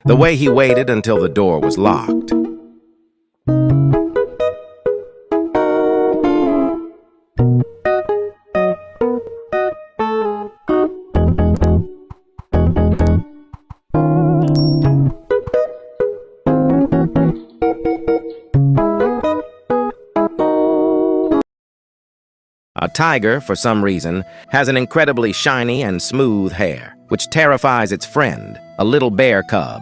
The way he waited until the door was locked. A tiger, for some reason, has an incredibly shiny and smooth hair, which terrifies its friend, a little bear cub.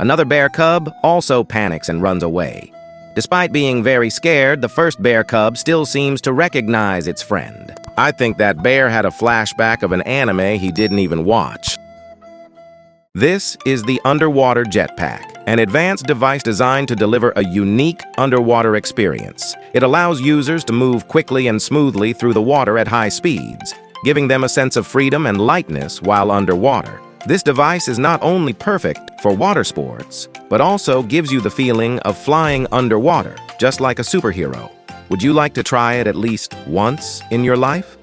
Another bear cub also panics and runs away. Despite being very scared, the first bear cub still seems to recognize its friend. I think that bear had a flashback of an anime he didn't even watch. This is the Underwater Jetpack, an advanced device designed to deliver a unique underwater experience. It allows users to move quickly and smoothly through the water at high speeds, giving them a sense of freedom and lightness while underwater. This device is not only perfect for water sports, but also gives you the feeling of flying underwater, just like a superhero. Would you like to try it at least once in your life?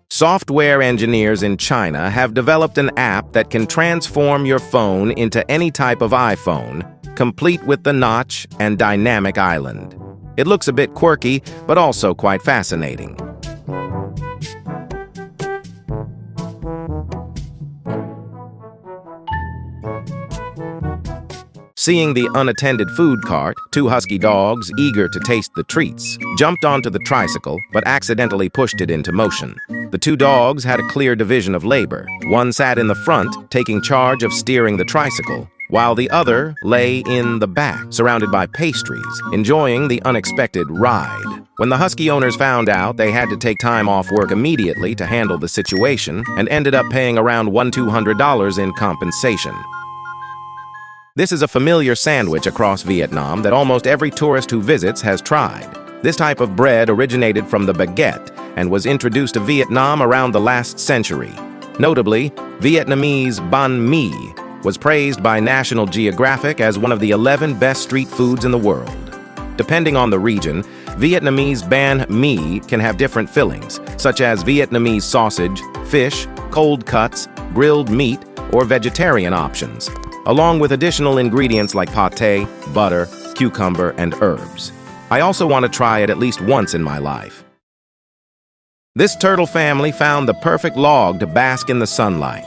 Software engineers in China have developed an app that can transform your phone into any type of iPhone, complete with the notch and dynamic island. It looks a bit quirky, but also quite fascinating. Seeing the unattended food cart, two husky dogs, eager to taste the treats, jumped onto the tricycle but accidentally pushed it into motion. The two dogs had a clear division of labor. One sat in the front, taking charge of steering the tricycle, while the other lay in the back, surrounded by pastries, enjoying the unexpected ride. When the husky owners found out, they had to take time off work immediately to handle the situation and ended up paying around $1,200 in compensation. This is a familiar sandwich across Vietnam that almost every tourist who visits has tried. This type of bread originated from the baguette and was introduced to Vietnam around the last century. Notably, Vietnamese banh mi was praised by National Geographic as one of the 11 best street foods in the world. Depending on the region, Vietnamese banh mi can have different fillings, such as Vietnamese sausage, fish, cold cuts, grilled meat, or vegetarian options, along with additional ingredients like pâté, butter, cucumber, and herbs. I also want to try it at least once in my life. This turtle family found the perfect log to bask in the sunlight.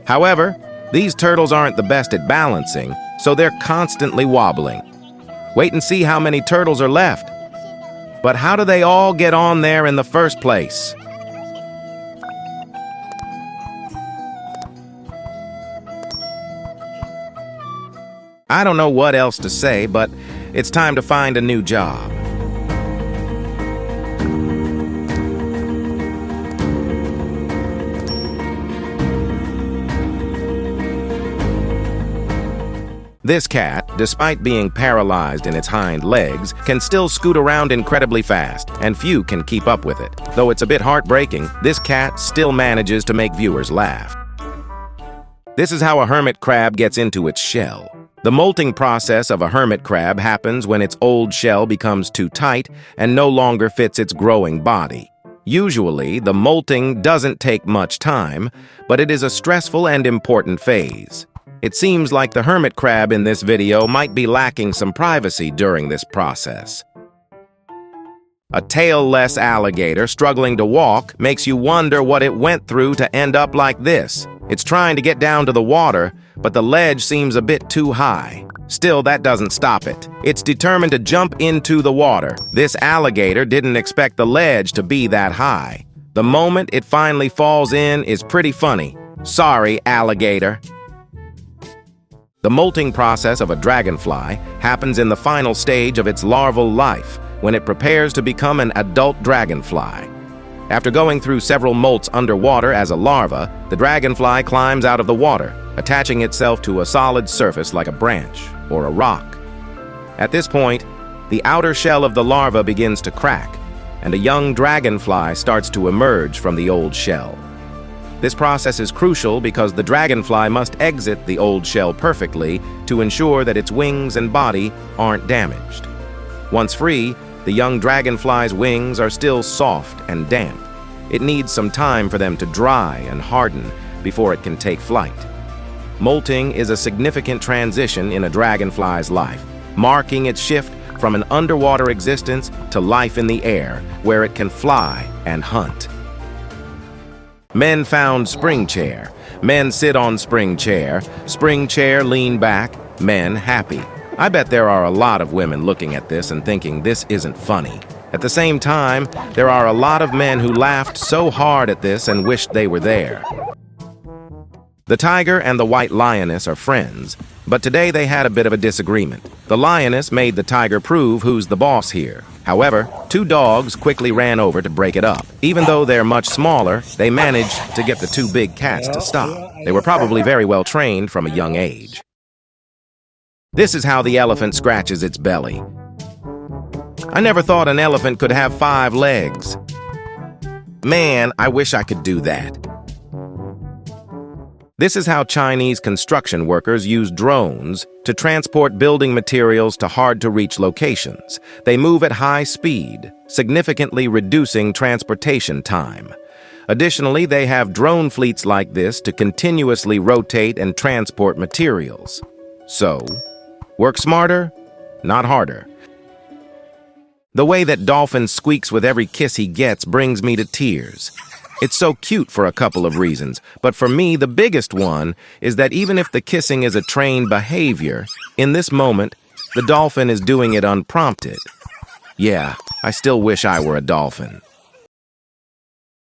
However, these turtles aren't the best at balancing, so they're constantly wobbling. Wait and see how many turtles are left. But how do they all get on there in the first place? I don't know what else to say, but it's time to find a new job. This cat, despite being paralyzed in its hind legs, can still scoot around incredibly fast, and few can keep up with it. Though it's a bit heartbreaking, this cat still manages to make viewers laugh. This is how a hermit crab gets into its shell. The molting process of a hermit crab happens when its old shell becomes too tight and no longer fits its growing body. Usually, the molting doesn't take much time, but it is a stressful and important phase. It seems like the hermit crab in this video might be lacking some privacy during this process. A tailless alligator struggling to walk makes you wonder what it went through to end up like this. It's trying to get down to the water, but the ledge seems a bit too high. Still, that doesn't stop it. It's determined to jump into the water. This alligator didn't expect the ledge to be that high. The moment it finally falls in is pretty funny. Sorry, alligator. The molting process of a dragonfly happens in the final stage of its larval life, when it prepares to become an adult dragonfly. After going through several molts underwater as a larva, the dragonfly climbs out of the water, attaching itself to a solid surface like a branch or a rock. At this point, the outer shell of the larva begins to crack, and a young dragonfly starts to emerge from the old shell. This process is crucial because the dragonfly must exit the old shell perfectly to ensure that its wings and body aren't damaged. Once free, the young dragonfly's wings are still soft and damp. It needs some time for them to dry and harden before it can take flight. Molting is a significant transition in a dragonfly's life, marking its shift from an underwater existence to life in the air, where it can fly and hunt. Men found spring chair. Men sit on spring chair. Spring chair lean back. Men happy. I bet there are a lot of women looking at this and thinking this isn't funny. At the same time, there are a lot of men who laughed so hard at this and wished they were there. The tiger and the white lioness are friends, but today they had a bit of a disagreement. The lioness made the tiger prove who's the boss here. However, two dogs quickly ran over to break it up. Even though they're much smaller, they managed to get the two big cats to stop. They were probably very well trained from a young age. This is how the elephant scratches its belly. I never thought an elephant could have 5 legs. Man, I wish I could do that. This is how Chinese construction workers use drones to transport building materials to hard-to-reach locations. They move at high speed, significantly reducing transportation time. Additionally, they have drone fleets like this to continuously rotate and transport materials. So, work smarter, not harder. The way that dolphin squeaks with every kiss he gets brings me to tears. It's so cute for a couple of reasons, but for me, the biggest one is that even if the kissing is a trained behavior, in this moment, the dolphin is doing it unprompted. Yeah, I still wish I were a dolphin.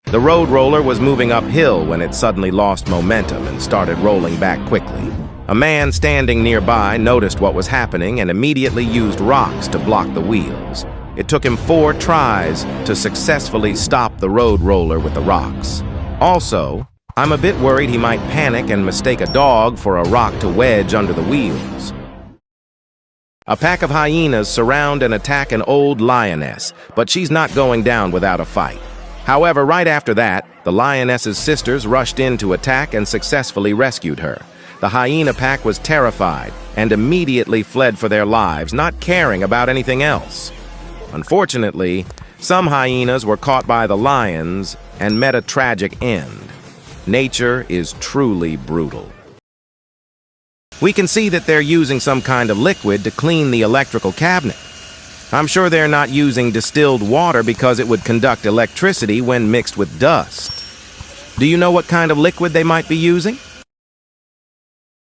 The road roller was moving uphill when it suddenly lost momentum and started rolling back quickly. A man standing nearby noticed what was happening and immediately used rocks to block the wheels. It took him 4 tries to successfully stop the road roller with the rocks. Also, I'm a bit worried he might panic and mistake a dog for a rock to wedge under the wheels. A pack of hyenas surround and attack an old lioness, but she's not going down without a fight. However, right after that, the lioness's sisters rushed in to attack and successfully rescued her. The hyena pack was terrified and immediately fled for their lives, not caring about anything else. Unfortunately, some hyenas were caught by the lions and met a tragic end. Nature is truly brutal. We can see that they're using some kind of liquid to clean the electrical cabinet. I'm sure they're not using distilled water because it would conduct electricity when mixed with dust. Do you know what kind of liquid they might be using?